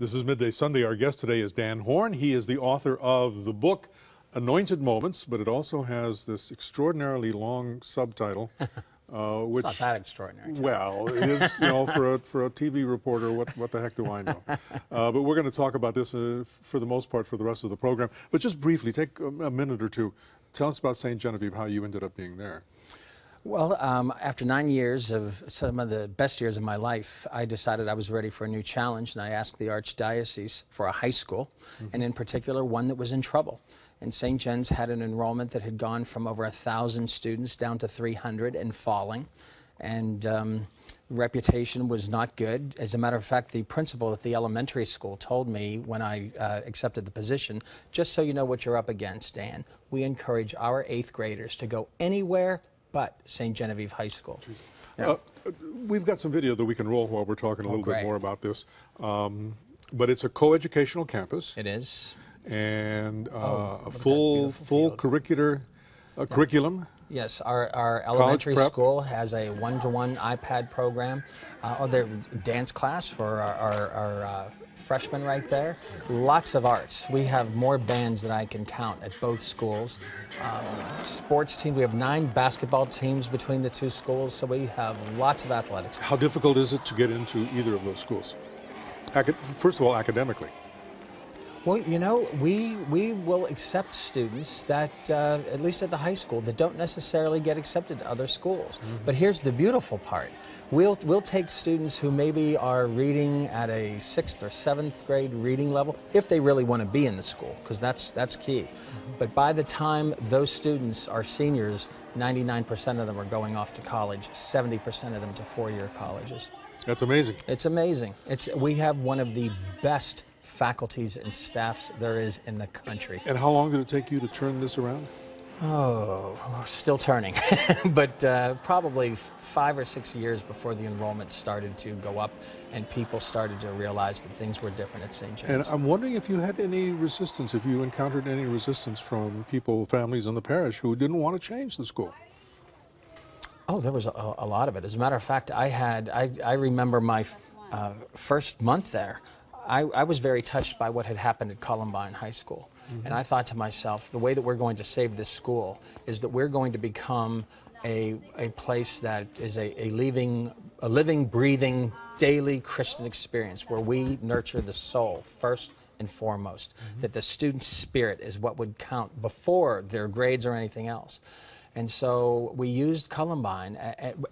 This is Midday Sunday. Our guest today is Dan Horn. He is the author of the book, Anointed Moments, but it also has this extraordinarily long subtitle. Which, it's not that extraordinary. Well, it is, for a TV reporter, what the heck do I know? But we're going to talk about this for the most part for the rest of the program. But just briefly, take a minute or two. Tell us about St. Genevieve, how you ended up being there. Well, after 9 years of some of the best years of my life, I decided I was ready for a new challenge, and I asked the Archdiocese for a high school, and in particular one that was in trouble. And St. John's had an enrollment that had gone from over 1,000 students down to 300 and falling, and reputation was not good. As a matter of fact, the principal at the elementary school told me when I accepted the position, just so you know what you're up against, Dan, we encourage our 8th graders to go anywhere but St. Genevieve High School. Yeah. We've got some video that we can roll while we're talking a little bit more about this. But it's a co-educational campus. It is. And a full curriculum. Yes, our elementary school has a one-to-one iPad program. Their dance class for our freshmen right there. Lots of arts. We have more bands than I can count at both schools. Sports teams, we have 9 basketball teams between the 2 schools, so we have lots of athletics. How difficult is it to get into either of those schools? First of all, academically. Well, we will accept students that, at least at the high school, that don't necessarily get accepted to other schools. But here's the beautiful part. We'll take students who maybe are reading at a 6th or 7th grade reading level, if they really want to be in the school, because that's key. But by the time those students are seniors, 99% of them are going off to college, 70% of them to 4-year colleges. That's amazing. It's amazing. We have one of the best faculties and staffs there is in the country. And how long did it take you to turn this around? Oh, still turning, but probably 5 or 6 years before the enrollment started to go up and people started to realize that things were different at St. John's. And I'm wondering if you had any resistance, if you encountered any resistance from people, families in the parish who didn't want to change the school. Oh, there was a lot of it. As a matter of fact, I remember my first month there. I was very touched by what had happened at Columbine High School. And I thought to myself, the way that we're going to save this school is that we're going to become a place that is a living, breathing, daily Christian experience where we nurture the soul first and foremost, that the student's spirit is what would count before their grades or anything else. And so we used Columbine,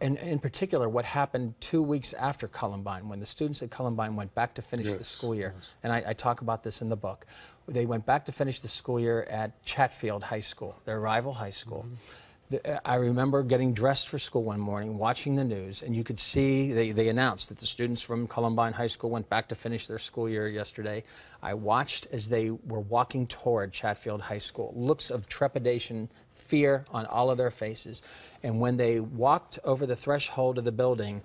and in particular what happened 2 weeks after Columbine, when the students at Columbine went back to finish the school year, and I talk about this in the book. They went back to finish the school year at Chatfield High School, their rival high school. I remember getting dressed for school one morning, watching the news, and you could see they announced that the students from Columbine High School went back to finish their school year yesterday. I watched as they were walking toward Chatfield High School, looks of trepidation, fear on all of their faces. And when they walked over the threshold of the building,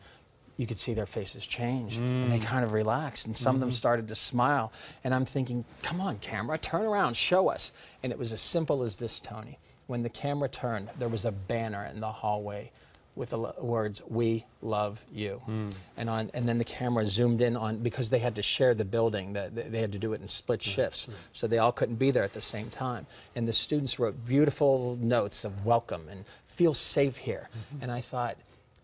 you could see their faces change, and they kind of relaxed, and some of them started to smile. And I'm thinking, come on, camera, turn around, show us. And it was as simple as this, Tony. When the camera turned, there was a banner in the hallway with the words, "We love you." And then the camera zoomed in on, because they had to share the building, they had to do it in split shifts, so they all couldn't be there at the same time. And the students wrote beautiful notes of welcome and feel safe here. And I thought,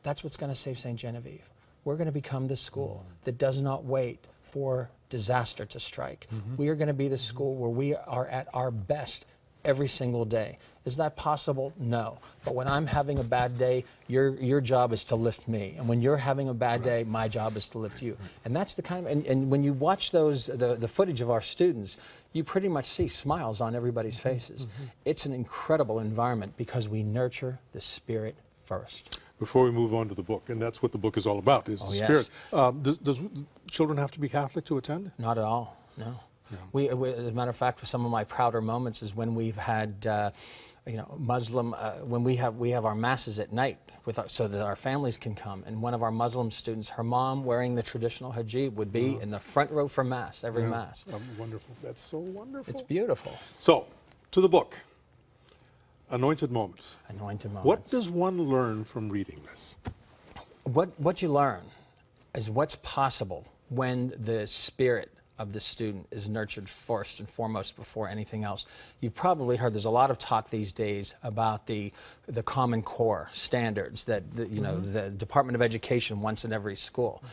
that's what's going to save St. Genevieve. We're going to become the school that does not wait for disaster to strike. We are going to be the school where we are at our best every single day. Is that possible? No. But when I'm having a bad day, your job is to lift me. And when you're having a bad day, my job is to lift you. And that's the kind of, and when you watch the footage of our students, you pretty much see smiles on everybody's faces. It's an incredible environment because we nurture the spirit first. Before we move on to the book, and that's what the book is all about, is the spirit. Does children have to be Catholic to attend? Not at all, no. We, as a matter of fact, for some of my prouder moments is when we've had, Muslim, when we have our masses at night so that our families can come. And one of our Muslim students, her mom wearing the traditional hijab, would be in the front row for Mass, every Mass. Wonderful. That's so wonderful. It's beautiful. So, to the book, Anointed Moments. Anointed Moments. What does one learn from reading this? What you learn is what's possible when the Spirit of the student is nurtured first and foremost before anything else. You've probably heard there's a lot of talk these days about the Common Core standards that you know the Department of Education wants in every school,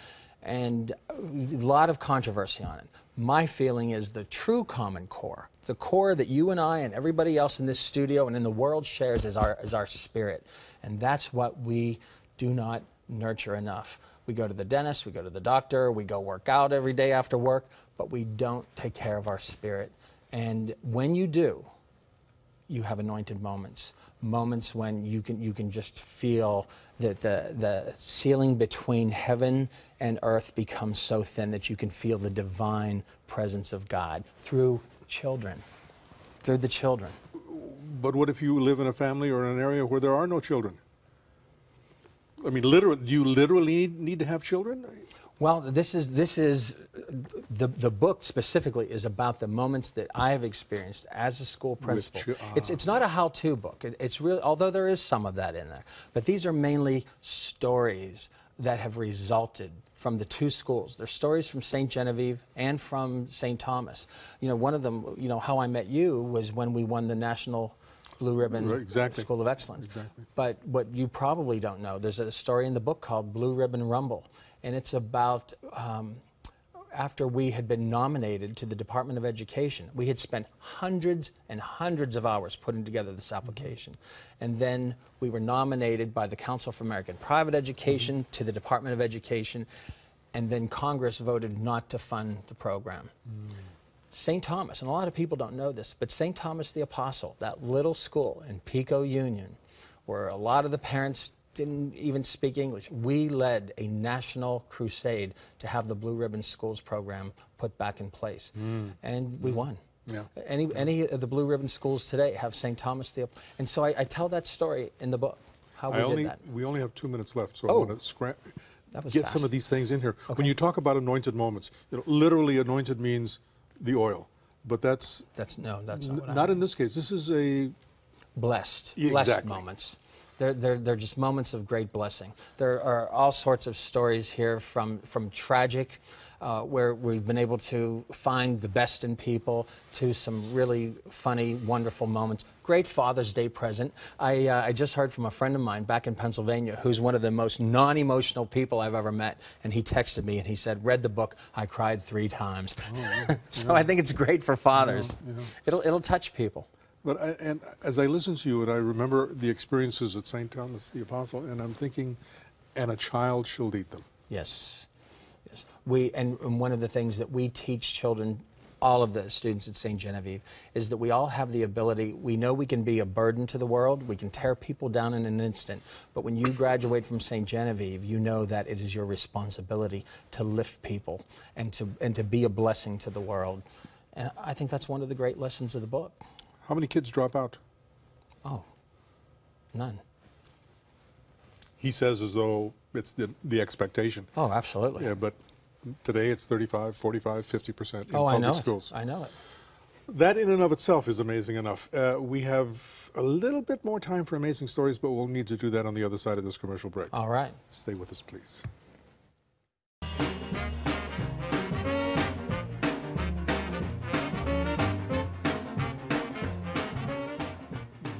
and a lot of controversy on it. My feeling is the true Common Core, the core that you and I and everybody else in this studio and in the world shares, is our spirit, and that's what we do not nurture enough. We go to the dentist, we go to the doctor, we go work out every day after work, but we don't take care of our spirit. And when you do, you have anointed moments. Moments when you can just feel that the ceiling between heaven and earth becomes so thin that you can feel the divine presence of God through children, through the children. But what if you live in a family or in an area where there are no children? I mean, literally, do you literally need to have children? Well, this is the book specifically is about the moments that I have experienced as a school principal. It's not a how-to book. It's really, although there is some of that in there, but these are mainly stories that have resulted from the two schools. They're stories from St. Genevieve and from St. Thomas. You know, one of them, you know, How I Met You was when we won the National Blue Ribbon School of Excellence. But what you probably don't know, there's a story in the book called Blue Ribbon Rumble, and it's about after we had been nominated to the Department of Education. We had spent hundreds and hundreds of hours putting together this application, and then we were nominated by the Council for American Private Education to the Department of Education, and then Congress voted not to fund the program. St. Thomas, and a lot of people don't know this, but St. Thomas the Apostle, that little school in Pico Union, where a lot of the parents didn't even speak English, we led a national crusade to have the Blue Ribbon Schools program put back in place, and we won. Yeah. Any of the Blue Ribbon schools today have St. Thomas the Apostle, and so I tell that story in the book, how we did that. We only have 2 minutes left, so I want to get some of these things in here. When you talk about anointed moments, you know, literally anointed means the oil, but that's not in this case. This is a blessed moments. They're just moments of great blessing. There are all sorts of stories here from tragic, where we've been able to find the best in people, to some really funny, wonderful moments. Great Father's Day present. I just heard from a friend of mine back in Pennsylvania who's one of the most non-emotional people I've ever met, and he texted me and he said, read the book, I cried 3 times. So I think it's great for fathers. It'll touch people. But and as I listen to you, and I remember the experiences at St. Thomas the Apostle, and I'm thinking, and a child shall eat them. Yes. And one of the things that we teach children, all of the students at St. Genevieve, is that we all have the ability. We know we can be a burden to the world. We can tear people down in an instant. But when you graduate from St. Genevieve, you know that it is your responsibility to lift people and to be a blessing to the world. And I think that's one of the great lessons of the book. How many kids drop out? Oh, none. He says as though it's the expectation. Oh, absolutely. Yeah, but today it's 35, 45, 50% in public schools. I know it. That in and of itself is amazing enough. We have a little bit more time for amazing stories, but we'll need to do that on the other side of this commercial break. All right. Stay with us, please.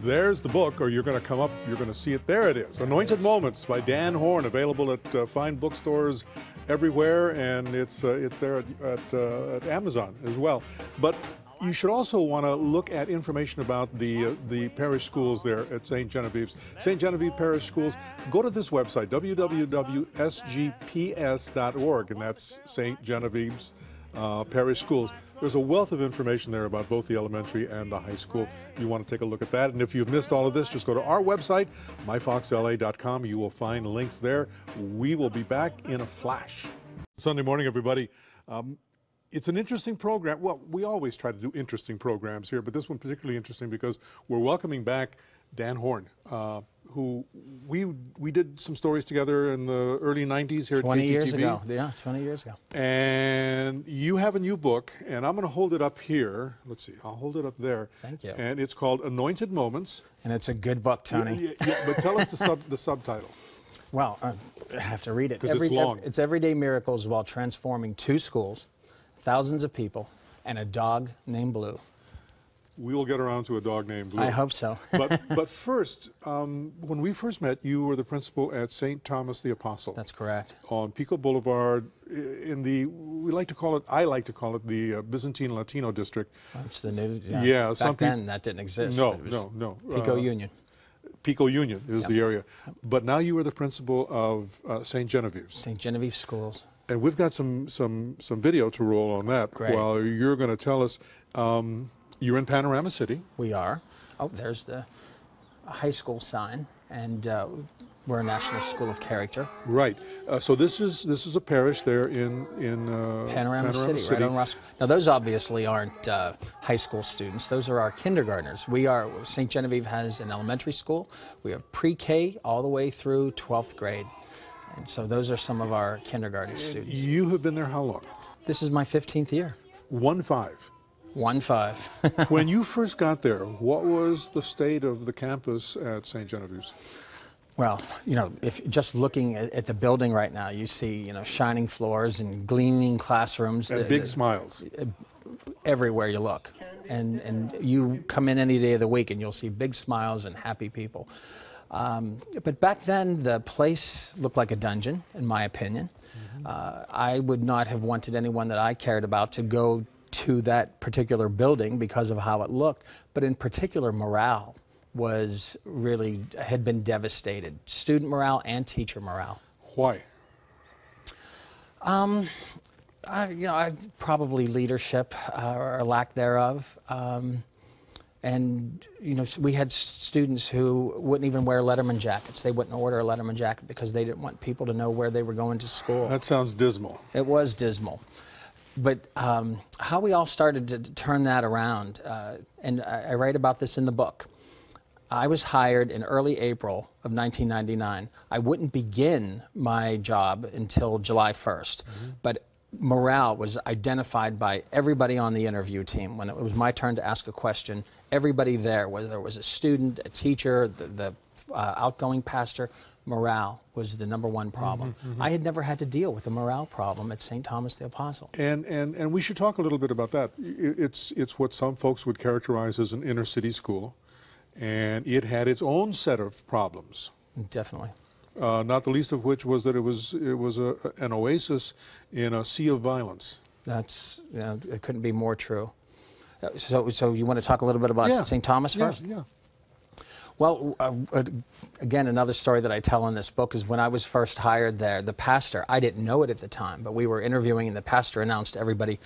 There's the book, or you're going to come up, you're going to see it. There it is, Anointed Moments by Dan Horn, available at fine bookstores everywhere, and it's there at Amazon as well. But you should also want to look at information about the parish schools there at St. Genevieve's. St. Genevieve Parish Schools. Go to this website, www.sgps.org, and that's St. Genevieve's Parish Schools. There's a wealth of information there about both the elementary and the high school. You want to take a look at that. And if you've missed all of this, just go to our website, myfoxla.com. You will find links there. We will be back in a flash. Sunday morning, everybody. It's an interesting program. Well, we always try to do interesting programs here, but this one particularly interesting because we're welcoming back Dan Horn, who we did some stories together in the early 90s here at KTTV. 20 years ago. Yeah, 20 years ago. And you have a new book, and I'm going to hold it up here. Let's see, I'll hold it up there. Thank you. And it's called Anointed Moments. And it's a good book, Tony. Yeah, but tell us the subtitle. Well, I have to read it. Because it's long. It's Everyday Miracles While Transforming 2 Schools, thousands of people, and a dog named Blue. We will get around to a dog named Blue. I hope so. but first, when we first met, you were the principal at St. Thomas the Apostle. That's correct. On Pico Boulevard, in the, I like to call it the Byzantine-Latino district. That's the new, yeah. Back then, that didn't exist. No, it was no. Pico Union. Pico Union is the area. But now you are the principal of St. Genevieve's. St. Genevieve Schools. And we've got some video to roll on that. Great. While you're going to tell us, you're in Panorama City. We are. Oh, there's the high school sign, and we're a National School of Character. Right. So this is a parish there in Panorama City, right on Ross. Now those obviously aren't high school students. Those are our kindergartners. St. Genevieve has an elementary school. We have pre-K all the way through 12th grade. And so those are some of our kindergarten students. You have been there how long? This is my 15th year. 1-5. 1-5. When you first got there, what was the state of the campus at St. Genevieve's? Well, if just looking at the building right now, you see, shining floors and gleaming classrooms. And big smiles. Everywhere you look. And you come in any day of the week and you'll see big smiles and happy people. But back then, the place looked like a dungeon, in my opinion. I would not have wanted anyone that I cared about to go to that particular building because of how it looked, but in particular morale had been devastated. Student morale and teacher morale. Why? Probably leadership or lack thereof. And we had students who wouldn't even wear Letterman jackets. They wouldn't order a Letterman jacket because they didn't want people to know where they were going to school. That sounds dismal. It was dismal. But how we all started to turn that around, and I write about this in the book. I was hired in early April of 1999. I wouldn't begin my job until July 1st, but morale was identified by everybody on the interview team. When it was my turn to ask a question, everybody there, whether there was a student, a teacher, the outgoing pastor, morale was the #1 problem. I had never had to deal with a morale problem at St. Thomas the Apostle. And we should talk a little bit about that. It's what some folks would characterize as an inner city school, and it had its own set of problems. Definitely. Not the least of which was that it was an oasis in a sea of violence. That's it couldn't be more true. So you want to talk a little bit about St. Thomas first? Yeah. Well, again, another story that I tell in this book is when I was first hired there, the pastor, I didn't know it at the time, but we were interviewing and the pastor announced to everybody,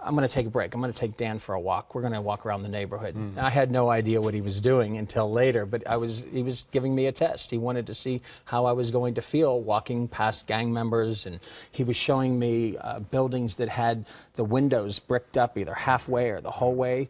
I'm going to take a break. I'm going to take Dan for a walk. We're going to walk around the neighborhood. And I had no idea what he was doing until later, but he was giving me a test. He wanted to see how I was going to feel walking past gang members, and he was showing me buildings that had the windows bricked up either halfway or the whole way.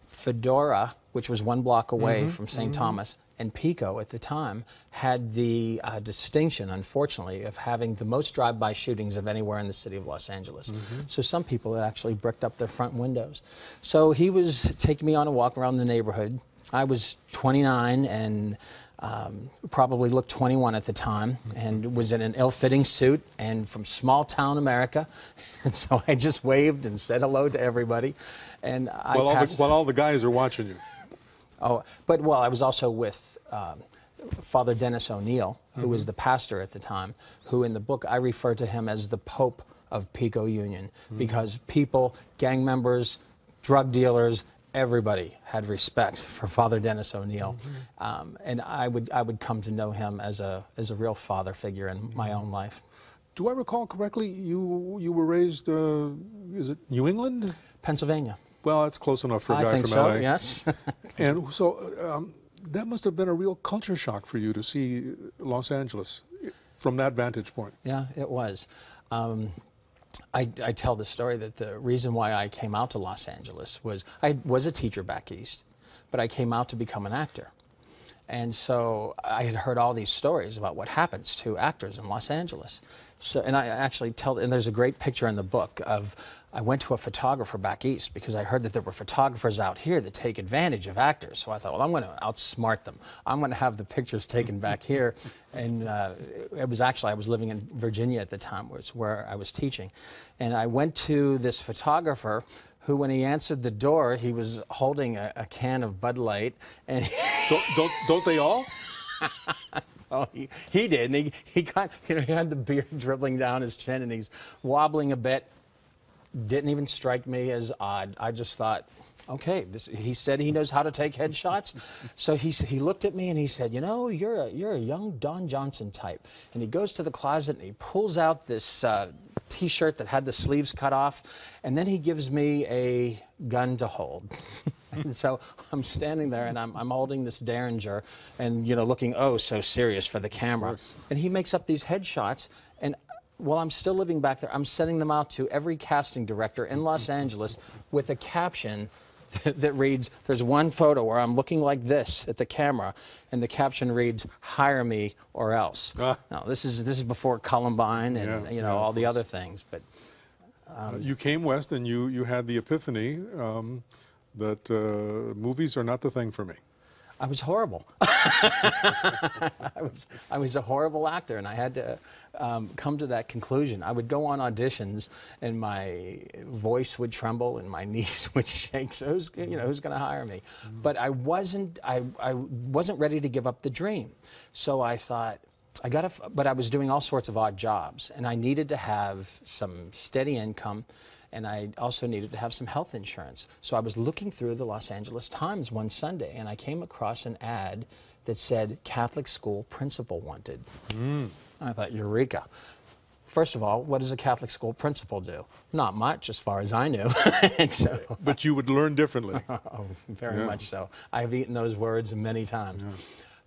Fedora, which was 1 block away from St. Thomas, and Pico at the time had the distinction, unfortunately, of having the most drive-by shootings of anywhere in the city of Los Angeles. So some people had actually bricked up their front windows. So he was taking me on a walk around the neighborhood. I was 29 and probably looked 21 at the time, and was in an ill-fitting suit and from small-town America. And so I just waved and said hello to everybody. And while all the guys are watching you. Oh, but I was also with Father Dennis O'Neill, who was the pastor at the time, who in the book I refer to him as the Pope of Pico Union, because people, gang members, drug dealers, everybody had respect for Father Dennis O'Neill, and I would come to know him as a real father figure in my own life. Do I recall correctly? You were raised, is it New England? Pennsylvania. Well, that's close enough for a guy I think from so, LA. yes. And so that must have been a real culture shock for you to see Los Angeles from that vantage point. Yeah, it was. I tell the story that the reason why I came out to Los Angeles was I was a teacher back east, but I came out to become an actor. And so I had heard all these stories about what happens to actors in Los Angeles. So, and I actually tell, and there's a great picture in the book of, I went to a photographer back east because I heard that there were photographers out here that take advantage of actors. So I thought, well, I'm going to outsmart them. I'm going to have the pictures taken back here. And it was actually, I was living in Virginia at the time, was where I was teaching. And I went to this photographer who, when he answered the door, he was holding a can of Bud Light. And don't they all? Oh, he did, and he had the beard dribbling down his chin, and he's wobbling a bit. Didn't even strike me as odd. I just thought, okay, he said he knows how to take headshots. So he looked at me and he said, you know, you're a young Don Johnson type. And he goes to the closet and he pulls out this T-shirt that had the sleeves cut off, and then he gives me a gun to hold. And so I'm standing there and I'm holding this Derringer and, you know, looking oh so serious for the camera. And he makes up these headshots, and while I'm still living back there, I'm sending them out to every casting director in Los Angeles with a caption that reads, there's one photo where I'm looking like this at the camera, and the caption reads, hire me or else. Now, this is before Columbine and, you know, all the other things. But you came west and you had the epiphany that movies are not the thing for me. I was horrible. I was a horrible actor, and I had to come to that conclusion. I would go on auditions, and my voice would tremble, and my knees would shake. So who's going to hire me? But I wasn't ready to give up the dream. So I thought, but I was doing all sorts of odd jobs, and I needed to have some steady income. And I also needed to have some health insurance. So I was looking through the Los Angeles Times one Sunday, and I came across an ad that said Catholic school principal wanted. I thought, eureka. First of all, what does a Catholic school principal do? Not much, as far as I knew. And so, but you would learn differently. Oh, very much so. I've eaten those words many times.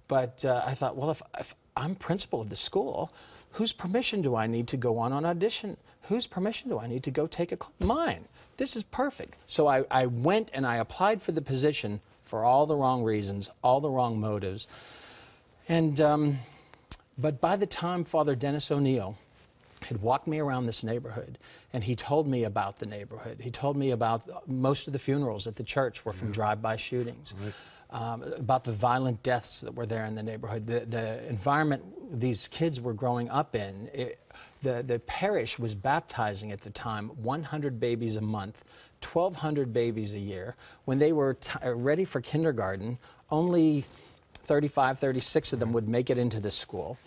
But I thought, well, if I'm principal of the school, whose permission do I need to go on audition? Whose permission do I need to go take a class? Mine. This is perfect. So I went and I applied for the position for all the wrong reasons, all the wrong motives. And, but by the time Father Dennis O'Neill had walked me around this neighborhood, and he told me about the neighborhood. He told me about most of the funerals at the church were from drive-by shootings. About the violent deaths that were there in the neighborhood, the environment these kids were growing up in. The parish was baptizing at the time 100 babies a month, 1,200 babies a year. When they were ready for kindergarten, only 35, 36 of them would make it into the school.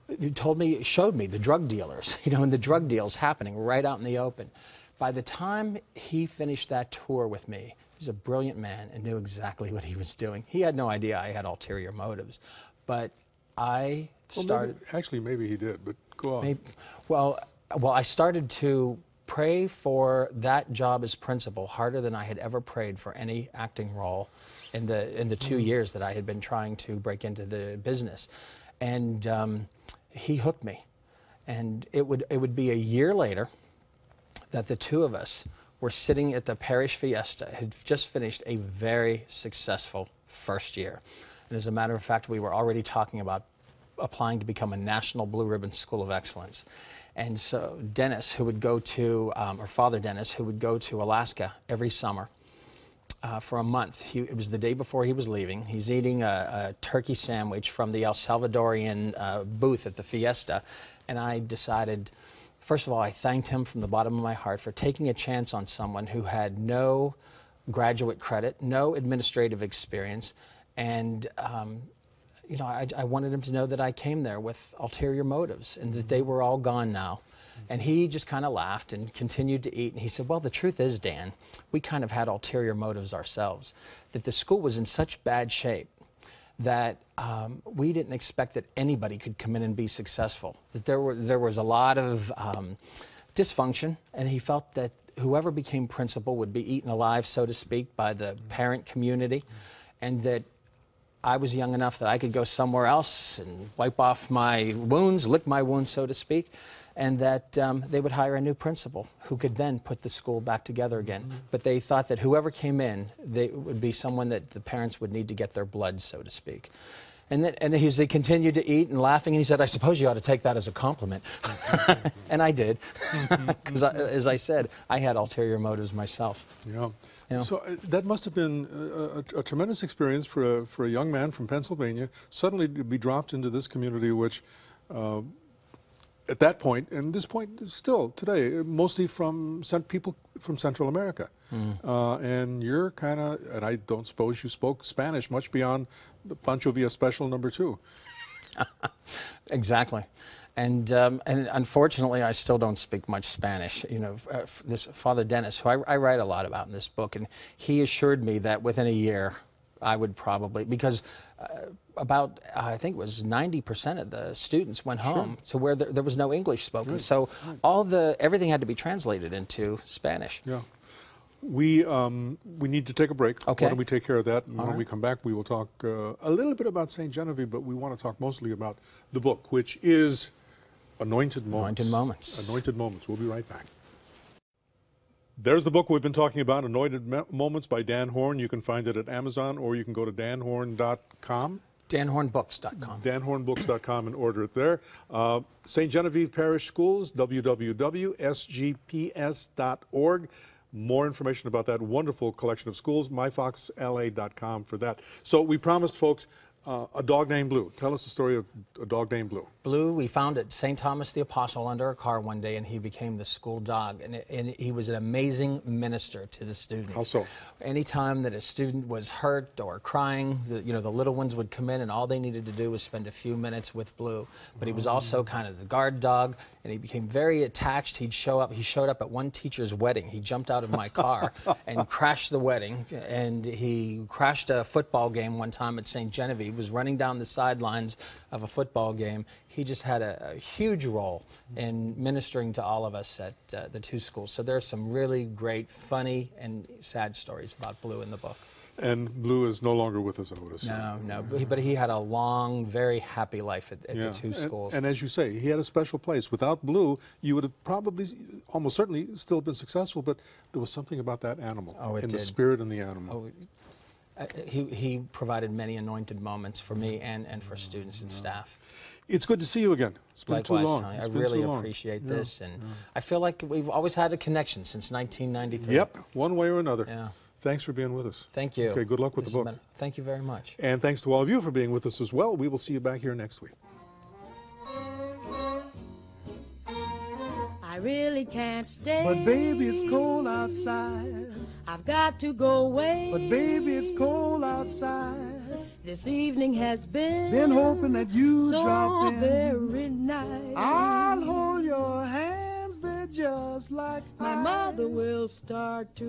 He showed me the drug dealers, and the drug deals happening right out in the open. By the time he finished that tour with me, he was a brilliant man and knew exactly what he was doing. He had no idea I had ulterior motives, but I started... Maybe he did, but go on. Well, I started to pray for that job as principal harder than I had ever prayed for any acting role in the 2 years that I had been trying to break into the business. And he hooked me. And it would be a year later that the two of us were sitting at the parish fiesta, had just finished a very successful first year. And as a matter of fact, we were already talking about applying to become a National Blue Ribbon School of Excellence. And so Dennis, who would go to, or Father Dennis, who would go to Alaska every summer for a month. It was the day before he was leaving. He's eating a turkey sandwich from the El Salvadorian booth at the fiesta. And I decided, first of all, I thanked him from the bottom of my heart for taking a chance on someone who had no graduate credit, no administrative experience, and I wanted him to know that I came there with ulterior motives and that they were all gone now. And he just kind of laughed and continued to eat. And he said, well, the truth is, Dan, we kind of had ulterior motives ourselves, that the school was in such bad shape that we didn't expect that anybody could come in and be successful, that there was a lot of dysfunction, and he felt that whoever became principal would be eaten alive, so to speak, by the parent community, and that I was young enough that I could go somewhere else and wipe off my wounds, lick my wounds, so to speak, and that they would hire a new principal who could then put the school back together again. But they thought that whoever came in, they would be someone that the parents would need to get their blood, so to speak. And he continued to eat and laughing, and he said, I suppose you ought to take that as a compliment. And I did, because as I said, I had ulterior motives myself. Yeah. You know? So that must have been a tremendous experience for a young man from Pennsylvania, suddenly to be dropped into this community, which at that point, and this point still today, mostly from people from Central America. And you're kind of, and I don't suppose you spoke Spanish much beyond the Pancho Villa Special #2. Exactly. And unfortunately, I still don't speak much Spanish. You know, this Father Dennis, who I write a lot about in this book, and he assured me that within a year, I would probably, because about, I think it was 90% of the students went home to where there was no English spoken. Right. So everything had to be translated into Spanish. Yeah. We need to take a break. Okay. Why don't we take care of that? And when right. we come back, we will talk a little bit about St. Genevieve, but we want to talk mostly about the book, which is Anointed Moments. Anointed Moments. Anointed Moments. We'll be right back. There's the book we've been talking about, Anointed Moments by Dan Horn. You can find it at Amazon, or you can go to danhorn.com. danhornbooks.com. danhornbooks.com and order it there. St. Genevieve Parish Schools, www.sgps.org. More information about that wonderful collection of schools, myfoxla.com for that. So we promised folks a dog named Blue. Tell us the story of a dog named Blue. Blue, we found at St. Thomas the Apostle under a car one day, and he became the school dog. And he was an amazing minister to the students. How so? Anytime that a student was hurt or crying, the little ones would come in, and all they needed to do was spend a few minutes with Blue. But he was also kind of the guard dog, and he became very attached. He showed up at one teacher's wedding. He jumped out of my car and crashed the wedding, and he crashed a football game one time at St. Genevieve. He was running down the sidelines of a football game. He just had a huge role in ministering to all of us at the two schools. So there's some really great, funny, and sad stories about Blue in the book. And Blue is no longer with us, I would assume. No, but he had a long, very happy life at the two schools. And as you say, he had a special place. Without Blue, you would have probably, almost certainly, still been successful, but there was something about that animal. The spirit in the animal. He provided many anointed moments for me and for students and staff. It's good to see you again. It's been Likewise, too long. I really appreciate this, and I feel like we've always had a connection since 1993. Yep, one way or another. Yeah. Thanks for being with us. Thank you. Okay, good luck with the book. Thank you very much. And thanks to all of you for being with us as well. We will see you back here next week. I really can't stay. But baby, it's cold outside. I've got to go away. But baby, it's cold outside. This evening has been hoping that you so drop in. very nice. I'll hold your hands, they're just like My ice. mother will start to